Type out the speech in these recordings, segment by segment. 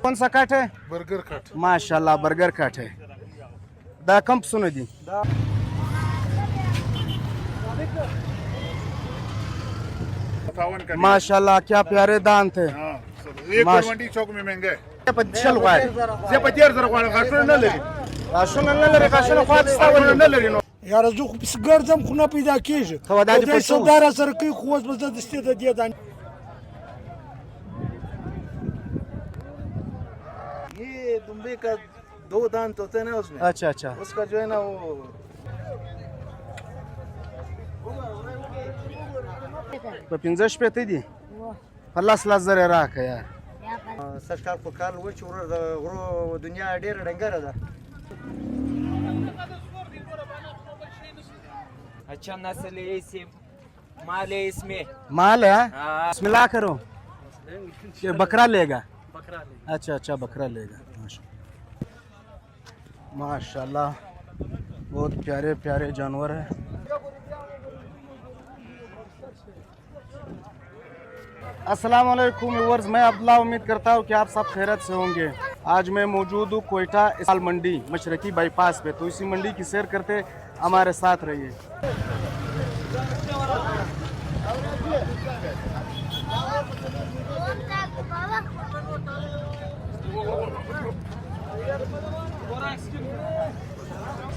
कौन सा काट है? बर्गर कट माशाल्लाह बर्गर काट है। दा कम सुनो दी माशाल्लाह क्या प्यारे दान थे। मंडी चौक में महंगा चल यार जो गर्दम खुना पैदा कीजिए सौदारा सर की खोज मदद इस्तेदा दिया दान ये दुम्बे का 2 दांत होते हैं ना उसमें। अच्छा अच्छा उसका जो है ना वो तो 50 पे दी फलास लाजर राख यार सरकार को काल वो दुनिया डेर डंगर था। अच्छा नस्ल है इसे माल है इसमें माल है। बिस्मिल्लाह करो ये बकरा लेगा। अच्छा अच्छा बकरा लेगा माशाल्लाह बहुत प्यारे प्यारे जानवर है। अस्सलाम वालेकुम व्यूअर्स, मैं अब्दुल्ला उम्मीद करता हूँ कि आप सब खैरियत से होंगे। आज मैं मौजूद हूँ कोयटा इस्लाल मंडी मशरकी बाईपास पे, तो इसी मंडी की सैर करते हमारे साथ रहिए।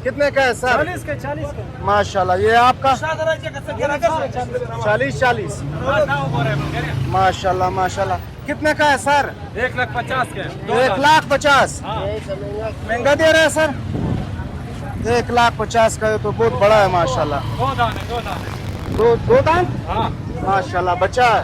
कितने का है सर? 40 का माशाल्लाह। ये आपका 40 माशाल्लाह माशाल्लाह। कितने का है सर? 1,50,000 के 1,50,000। महंगा दे रहे हैं सर। 1,50,000 का है तो बहुत बड़ा है माशाल्लाह। 2 दाने दो दान हाँ माशाल्लाह बच्चा है।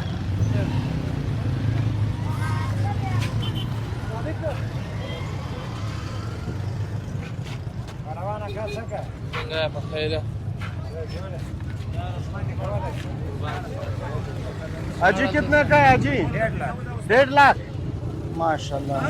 अजी कितने का है अजी? 1.5 लाख माशाल्लाह।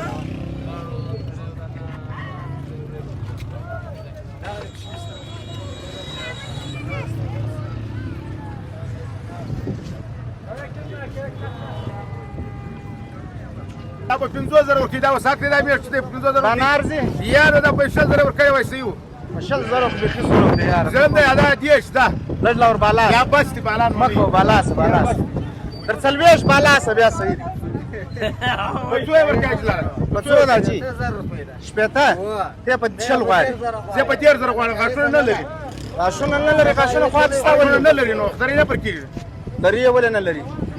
Dá 15,000 que dá o saco da minha 15,000 Banarasi e era da 6,000 que vai sair. मशल ज़रूर बिल्कुल सुनो यार। Zanda ya da 10 da. लड़ला और बाला Ya basti balan मको बाला से तरसलवेश बाला से ब्याह सही। Tu é mercado lá. बच्चों ना जी स्पेता ते पच्छल वाय Zé para ter 0 quando gastou não lhe. Ration न लरे राशन ख्वात Estava não lhe não, daria para quê? दरिये बोले न लरी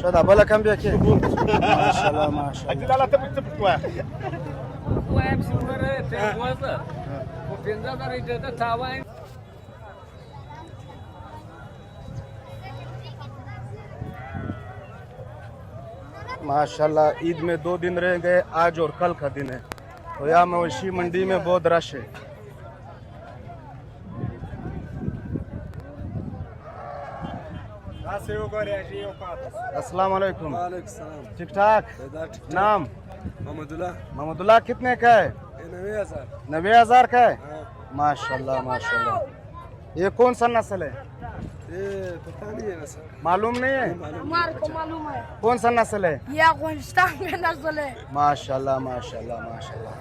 शदा भला कम भी के माशाल्लाह माशाल्लाह। Aqui lá tá muito boa. माशाल्लाह ईद में 2 दिन रह गए, आज और कल का दिन है। तो यहाँ मवेशी मंडी में बहुत रश है। अस्सलाम वालेकुम। ठीक ठाक। नाम? मोहम्मदुल्लाह। कितने का है? 90,000 का है। माशाल्लाह माशाल्लाह। ये कौन सा नस्ल है? मालूम नहीं है? हमारे को मालूम है कौन सा नस्ल है? ये अफगानिस्तान में नस्ल है। माशाल्लाह माशाल्लाह माशाल्लाह।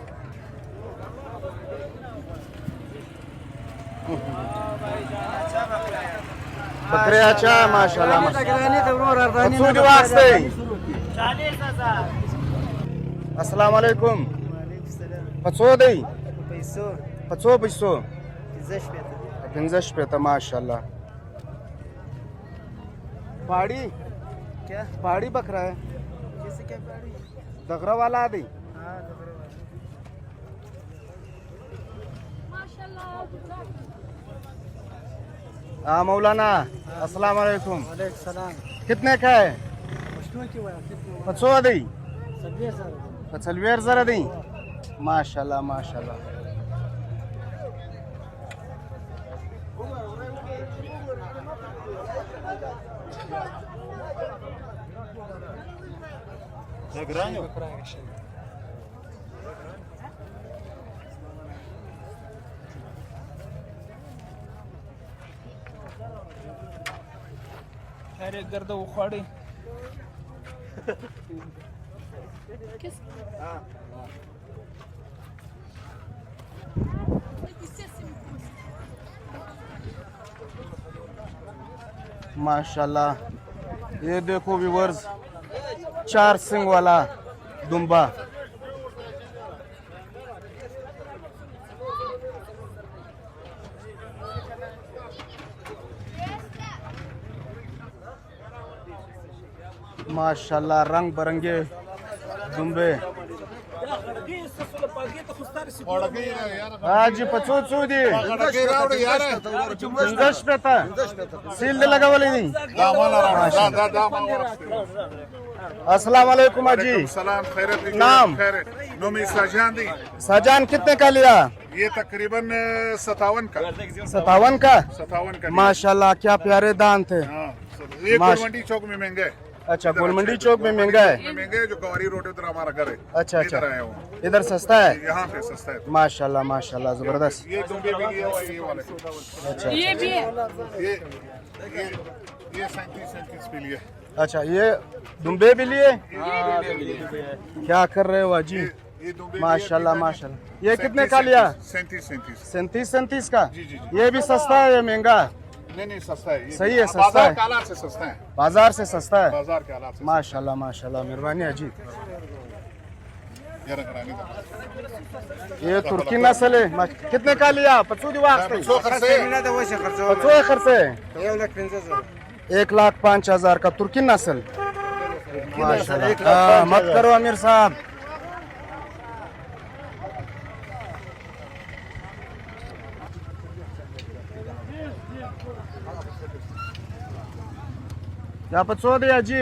बकरे अच्छा है माशाल्लाह। अस्सलाम वालेकुम। पचो दे पचो पैसो 50 पे तो माशाल्लाह। पहाड़ी क्या पहाड़ी बकरा है कैसे क्या पड़ी? दगरा वाला आदि हाँ मौलाना। अस्सलाम वालेकुम। कितने का है? 50 दी 40,000 दी माशाल्लाह माशाल्लाह। अरे गर्द उखाड़ी माशाल्लाह ये देखो व्यूवर्स 4 सिंग वाला दुम्बा। माशाल्लाह रंग बिरंगे दुम्बे। हाजी पचो चूदी इंदश पे था सील लगा वाली नहीं। अस्सलाम वालेकुम हाजी। सलाम खैरत नाम? नोमी साजान दी। साजान कितने का लिया? ये तकरीबन 57 का 57 का। 57 का। माशाल्लाह क्या प्यारे दान थे। हाँ, ये गोलमंडी चौक में महंगा है। अच्छा गोलमंडी चौक में महंगा है। महंगा है, जो कवारी रोड उधर हमारा घर है। अच्छा अच्छा इधर आया हूँ, इधर सस्ता है। यहाँ पे सस्ता है। माशाल्लाह माशाल्लाह जबरदस्त। ये दुम्बे भी लिए हुए, ये वाले अच्छा ये भी है। ये 37 पे लिए। अच्छा ये दुम्बे भी लिए। क्या कर रहे हो अजी? ये दुम्बे माशाल्लाह माशाल्लाह। ये कितने का लिया? 37 का। जी। ये भी सस्ता है या महंगा? नहीं सस्ता है। सही है, सस्ता है। बाजार के हालात से सस्ता है। बाजार से सस्ता है। बाजार के हालात से माशाल्लाह माशाल्लाह मेहरबानी अजी। ये रंग रानी का। ये तुर्की नस्ल है। कितने का लिया? 50 खर्चे 1,05,000 का तुर्की नस्ल। माशाल्लाह मत करो अमीर साहब। या 50 जी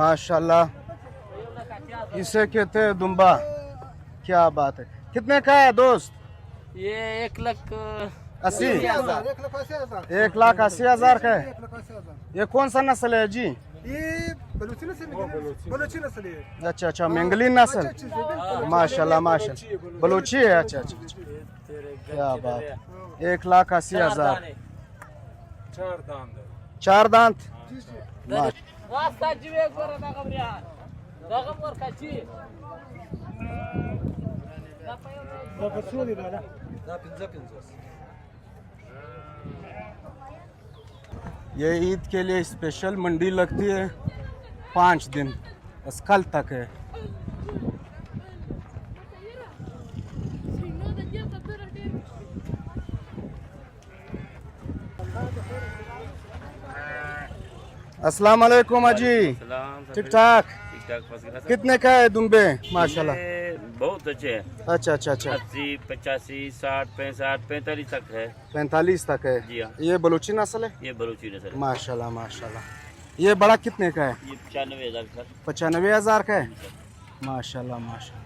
माशाल्लाह इसे कहते हैं दुम्बा। क्या बात है। कितने का है दोस्त? ये 1,80,000 1,80,000 का है। ये कौन सा नस्ल है जी? ये बलूची नस्ल है। अच्छा अच्छा मंगली नस्ल। माशाल्लाह माशाल्लाह बलूची है। अच्छा अच्छा क्या बात। 1,80,000 4 दांत। ये ईद के लिए स्पेशल मंडी लगती है 5 दिन, बस कल तक है। अस्सलाम वालेकुम अजी। ठीक ठाक। कितने का है दुम्बे? माशाल्लाह बहुत अच्छे हैं। अच्छा अच्छा अच्छा 80, 85, 60, 65, 45 तक है। 45 तक है। जी हाँ। ये बलूची नस्ल है। ये बलूची नस्ल है। माशाल्लाह माशाल्लाह। ये बड़ा कितने का है? ये 95,000 का। 95,000 का है। माशाल्लाह माशाल्लाह।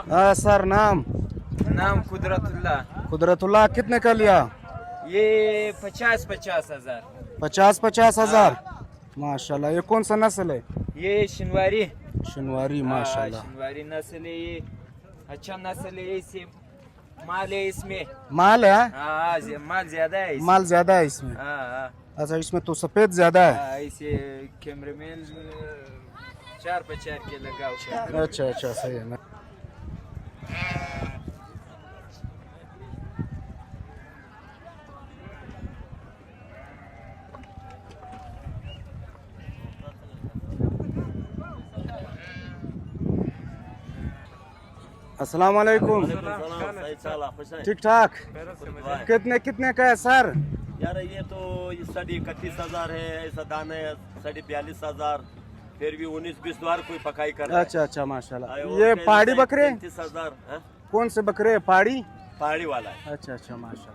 हाँ सर नाम? नाम कुदरतुल्ला। कुदरतुल्लाह। कितने का लिया? ये 50,000। 50,000। माशाल्लाह। ये कौन सा नस्ल है? ये शिनवारी। शिनवारी माशाल्लाह। शिनवारी नस्ल है ये। अच्छा नस्ल है। इसे माल है इसमें। माल है? हाँ माल ज्यादा है इसमें। माल ज्यादा है इसमें। हाँ अच्छा इसमें तो सफेद ज्यादा है। इसे कैमरामैन 4x4 के लगा हुआ। अच्छा अच्छा सही है ना। अस्सलाम वालेकुम। ठीक ठाक। कितने कितने का है सर? यार ये तो 31,000 है, ऐसा दाना है 42,500, फिर भी 19-20 द्वार कोई पकाई कर रहा है। अच्छा माशाल्लाह। ये पहाड़ी बकरे 33,000 कौन से बकरे है? पहाड़ी पहाड़ी वाला है। अच्छा माशाल्लाह।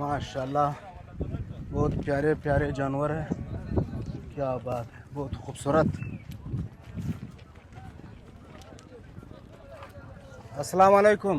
माशाल्लाह बहुत प्यारे प्यारे जानवर है। क्या बात है, बहुत खूबसूरत। अस्सलाम वालेकुम।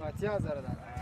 50,000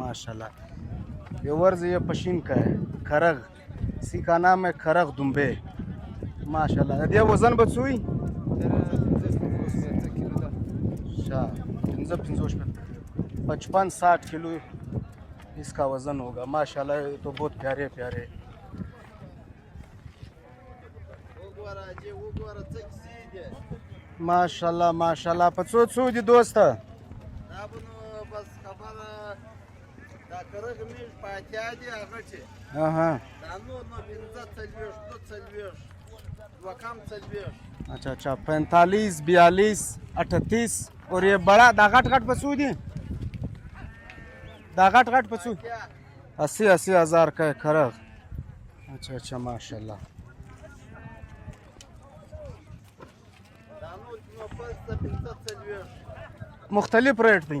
माशाल्लाह। ये वर्ज ये पशीन का है खरग, इसी का नाम है खरग दुम्बे। माशाल्लाह। ये वजन बचुई 55-60 किलो इसका वजन होगा। माशाल्लाह ये तो बहुत प्यारे प्यारे। माशाल्लाह माशाल्लाह। पचो दी दोस्त अच्छा 45, 42, 38 और ये बड़ा दागट घाट पशु दी दागट घाट पशु 80,000 का है खरग। अच्छा माशाल्लाह। मुख्तलिफ रेट थी।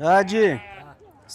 हाजी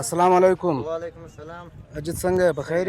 अस्सलाम वालेकुम वालेकुम अस्सलाम अजित संगे बखैर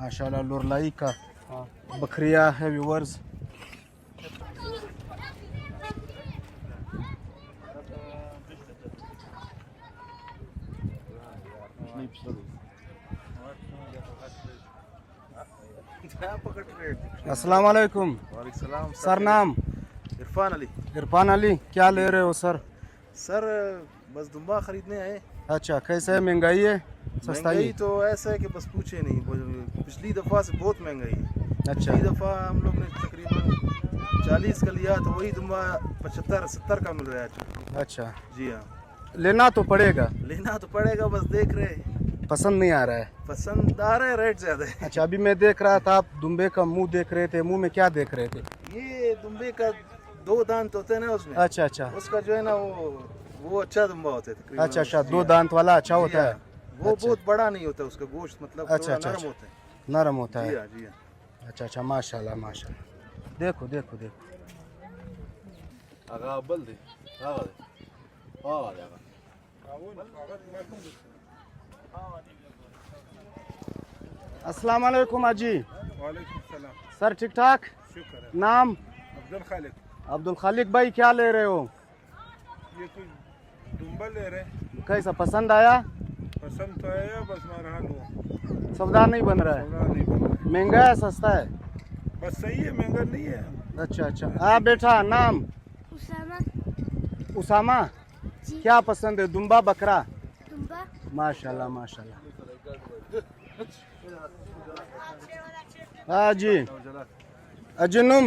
माशाल्लाह लोरलाई का बकरिया है व्यूअर्स अस्सलाम वालेकुम सर नाम इरफान अली इरफान अली क्या ले रहे हो सर सर बस दुम्बा खरीदने आए अच्छा कैसे है महंगाई है सस्ताई महंगाई तो ऐसा है कि बस पूछे नहीं पिछली दफ़ा से बहुत महंगाई है अच्छा पिछली दफ़ा हम लोग ने तकरीबन 40 का लिया तो वही दुम्बा 75-70 का मिल रहा है अच्छा जी हाँ लेना तो पड़ेगा लेना तो पड़ेगा बस देख रहे पसंद नहीं आ रहा है पसंद आ रहा है रेट ज़्यादा है अच्छा अभी मैं देख रहा था आप दुम्बे का मुंह देख रहे थे मुंह में क्या देख रहे थे ये दुम्बे का 2 दांत होते हैं ना उसमें अच्छा अच्छा उसका जो है ना वो अच्छा दुम्बा होता है तकरीबन अच्छा अच्छा जी 2 हाँ। दांत वाला अच्छा जी होता है हाँ। वो बहुत बड़ा नहीं होता उसका गोश्त मतलब अच्छा, थोड़ा अच्छा, नरम अच्छा। होता है नरम होता जी है हाँ जी हाँ अच्छा अच्छा माशाल्लाह माशाल्लाह देखो देखो देखो अस्सलाम वालेकुम हाजी वालेकुम सलाम सर ठीक ठाक शुक्र है नाम अब्दुल खालिक अब्दुल खालिक भाई क्या ले रहे हो ये कुछ दुम्बा ले रहे कैसा पसंद आया पसंद तो है बस मरहल हुआ सौदा नहीं बन रहा है थोड़ा नहीं बन रहा महंगा है सस्ता है है। बस सही है महंगा नहीं है अच्छा अच्छा हाँ बेटा नाम उसामा उसामा जी। क्या पसंद है दुम्बा बकरा तुम्बा माशाल्लाह माशाल्लाह हाँ जी अजी नुम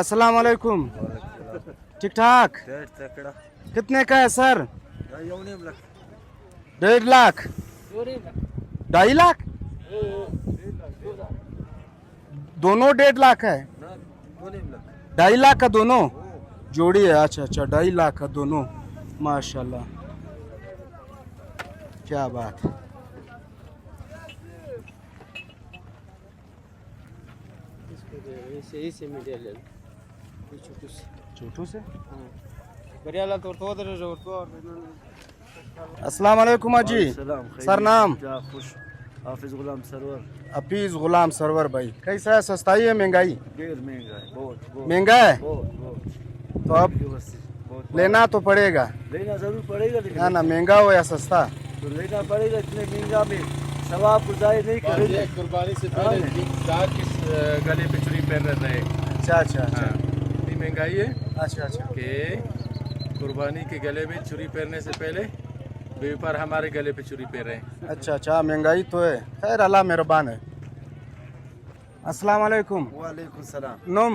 अस्सलाम वालेकुम ठीक ठाक कितने का है सर 1.5 लाख 2.5 लाख दोनों 1.5 लाख है 2.5 लाख का दोनों जोड़ी है अच्छा अच्छा 2.5 लाख का दोनों माशाल्लाह क्या बात है छोटू से अस्सलाम वालेकुम हाजी सर नाम हाफिज गुलाम सरवर हफीज गुलाम सरवर भाई कैसा है सस्ताई है महंगाई ढेर महंगा है बहुत महंगा है बहुत तो अब लेना तो पड़ेगा लेना जरूर पड़ेगा लेकिन ना ना महंगा हो या सस्ता तो लेना पड़ेगा इतने महंगा में सवाब गुजारे नहीं करेंगे कुर्बानी से पहले दाग किस गले पे चुरी पहन रहे थे अच्छा अच्छा अच्छा इतनी महंगाई है अच्छा अच्छा कि कुर्बानी के गले में चुरी पहनने से पहले व्यापार हमारे गले पे चुरी पहन रहे हैं अच्छा अच्छा महंगाई तो है खैर अल्लाह मेहरबान है अस्सलाम वालेकुम वालेकुम सलाम नम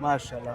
माशाल्लाह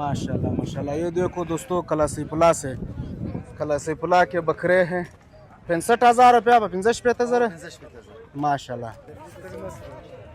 माशाल्लाह माशाल्लाह ये देखो दोस्तों कलासीपुला से कलासीपुला के बकरे हैं 65,000 रुपया 65,000 15 माशाल्लाह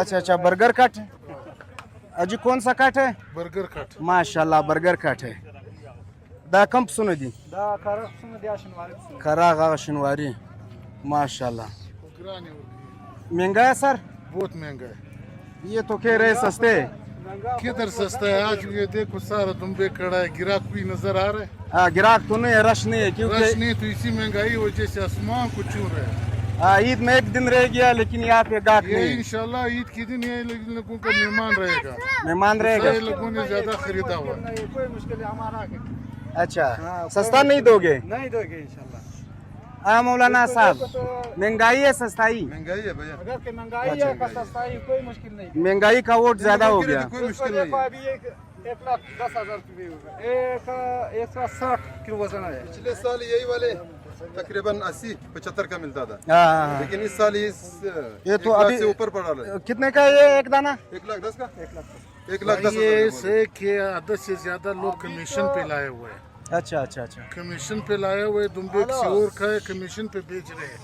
अच्छा अच्छा बर्गर कट अजी कौन सा कट है बर्गर कट माशाल्लाह बर्गर कट है दा कम सुनो दी दा कार सुन दिया शनिवार खरा शनिवारी माशाल्लाह महंगा है सर बहुत महंगा है ये तो कह रहे सस्ते किधर सस्ता है आज ये देखो सारा दुम्बे खड़ा है गिराक कोई नजर आ रहा है हाँ गिराक तो नहीं है रश नहीं है रश क्योंकि नहीं तो इसी महंगाई वजह से आसमान को छू रहा है ईद में एक दिन रह गया लेकिन यहाँ पे गाहक ये नहीं इंशाल्लाह ईद के दिन ये लोगों का मेहमान रहेगा मेहमान रहेगा ये लोगों ने ज्यादा खरीदा हुआ है। कोई मुश्किल हमारा अच्छा सस्ता नहीं दोगे नहीं दोगे इंशाल्लाह हाँ मौलाना साहब महंगाई है सस्ताई महंगाई है भैया अगर के महंगाई है का सस्ताई कोई मुश्किल नहीं महंगाई का वोट ज्यादा हो गया कोई मुश्किल नहीं है अभी 1,10,000 रुपये होगा 160 किलो वजन है पिछले साल यही वाले तकरीबन 80-75 का मिलता था हाँ लेकिन इस साल ये तो 1 लाख अभी- से ऊपर पड़ा रहा है कितने का ये एक दाना 1,10,000 का 1,10,000 ये से कि आधा से ज्यादा लोग कमीशन पे लाए हुए हैं अच्छा अच्छा अच्छा कमीशन पे लाए हुए दुम्बे किसी और का है कमीशन पे बेच रहे हैं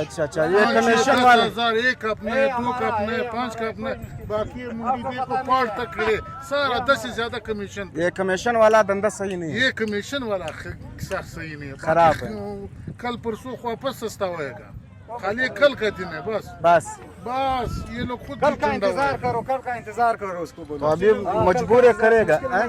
अच्छा अच्छा ये कमीशन वाला 10,000 एक अपने 2 का अपने 5 का अपने बाकी मुंडी देखो पार तक खड़े सारा 10 से ज्यादा कमीशन ये कमीशन वाला धंधा सही नहीं है ये कमीशन वाला सही नहीं है खराब है। कल परसों वापस सस्ता होएगा खाली कल का दिन है बस बस बस ये लोग खुद कल का ठंडा इंतजार होएगा। करो कल का इंतजार करो उसको तो बोलो अभी मजबूर है करेगा हैं?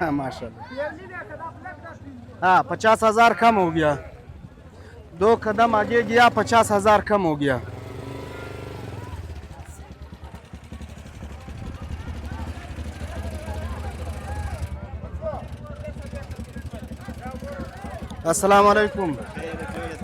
हाँ माशाल्लाह हाँ 50,000 कम हो गया 2 कदम आगे गया 50,000 कम हो गया अस्सलाम वालेकुम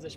15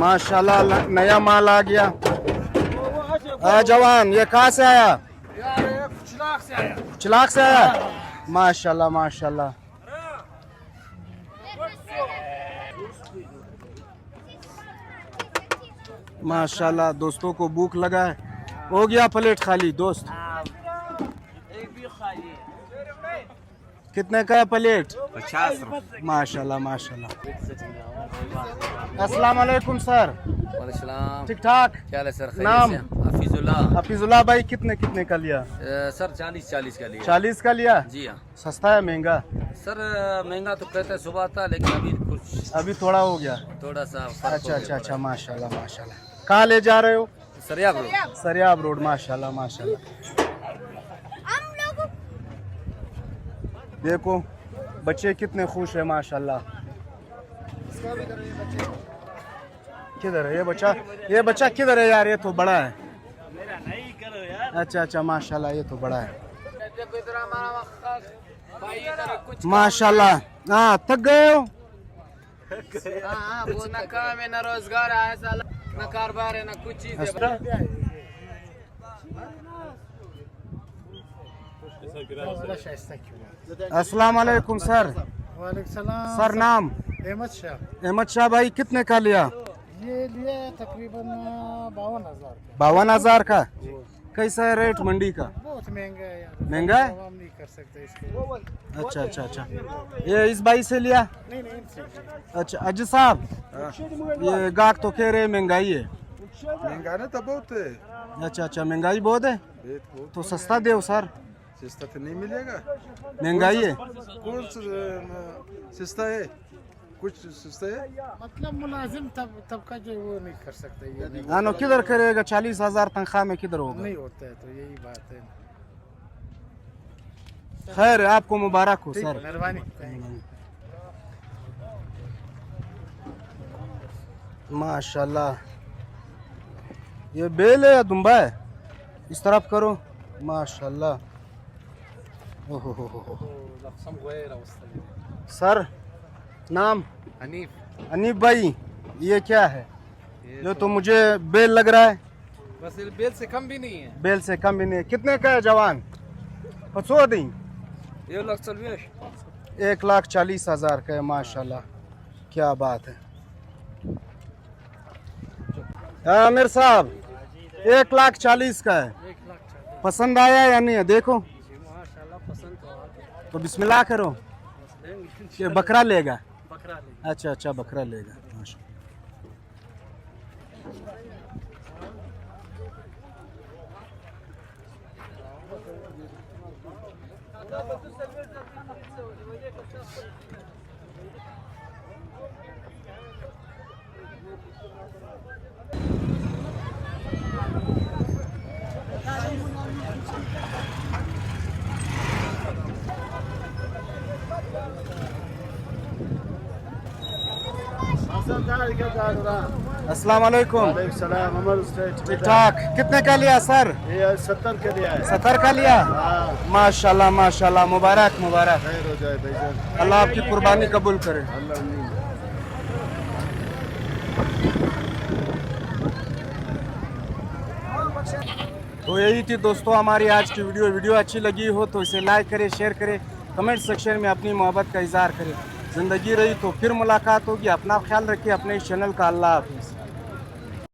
माशाल्लाह नया माल आ गया। जवान ये कहाँ से आया? चिलाक से आया। माशाल्लाह माशाल्लाह। माशाल्लाह दोस्तों को भूख लगा है, हो गया प्लेट खाली दोस्त। कितने का है प्लेट? 50 रुपये। माशाल्लाह माशाल्लाह। अस्सलाम वालेकुम सर। ठीक ठाक। क्या है सर? नाम? हफीजुल्लाह। हफीजुल्लाह भाई कितने कितने का लिया? सर 40 का लिया। 40 का लिया? जी हाँ। सस्ता है महंगा? सर महंगा तो कहते हैं सुबह था, लेकिन अभी थोड़ा हो गया थोड़ा सा। अच्छा माशाल्लाह माशाल्लाह। कहाँ ले जा रहे हो? सरियाब रोड। सरियाब रोड। माशाल्लाह माशाल्लाह। देखो बच्चे कितने खुश है माशाल्लाह। किधर है ये बच्चा किधर है यार? ये तो बड़ा है। अच्छा माशाल्लाह ये तो बड़ा है माशाल्लाह। हाँ थक गए हो? वो न काम है न रोजगार है, न कारोबार है, न कुछ चीज है। अस्सलाम वालेकुम सर। वालेकुम सलाम। सर नाम? अहमद शाह भाई कितने का लिया? ये लिया तकरीबन 52,000 52,000 का। कैसा है रेट मंडी का? बहुत महंगा है यार। महंगा है? हम नहीं कर सकते इसको। अच्छा ये इस भाई से लिया? नहीं इनसे। अच्छा अजी साहब ये गाहक तो कह रहे महंगाई है। महंगा ना तो बहुत है। अच्छा महंगाई बहुत है तो सस्ता दे सर। सस्ता तो नहीं मिलेगा। महंगाई है। कौन सस्ता है? कुछ सस्ता है मतलब मुलाजिम तबका जो वो नहीं कर सकता ये। हाँ किधर करेगा? 40,000 तनख्वाह में किधर होगा? नहीं होता है तो यही बात है। खैर आपको मुबारक हो सर। मेहरबानी। माशाल्लाह ये बेल है या दुम्बा है? इस तरफ करो माशाल्लाह। ओहो सर नाम? अनीफ भाई ये क्या है? ये तो मुझे बेल लग रहा है। बस बेल से कम भी नहीं है। बेल से कम भी नहीं है। कितने का है जवान? 500 दी? 1,40,000 का है माशाल्लाह। क्या बात है आमिर साहब? 1,40,000 का है। पसंद आया या नहीं है? देखो तो बिस्मिल्लाह करो। ये बकरा लेगा? अच्छा बकरा लेगा माशा। अस्सलाम वालेकुम। ठीक ठाक। कितने का लिया सर? ये 70 का लिया है। 70 का लिया? माशाल्लाह माशाल्लाह। मुबारक मुबारक। खैर हो जाए भाईजान। अल्लाह आपकी कुर्बानी कबूल करे। तो यही थी दोस्तों हमारी आज की वीडियो अच्छी लगी हो तो इसे लाइक करें, शेयर करें, कमेंट सेक्शन में अपनी मोहब्बत का इजहार करें। ज़िंदगी रही तो फिर मुलाकात होगी। अपना ख्याल रखिए, अपने इस चैनल का। अल्लाह हाफिज़।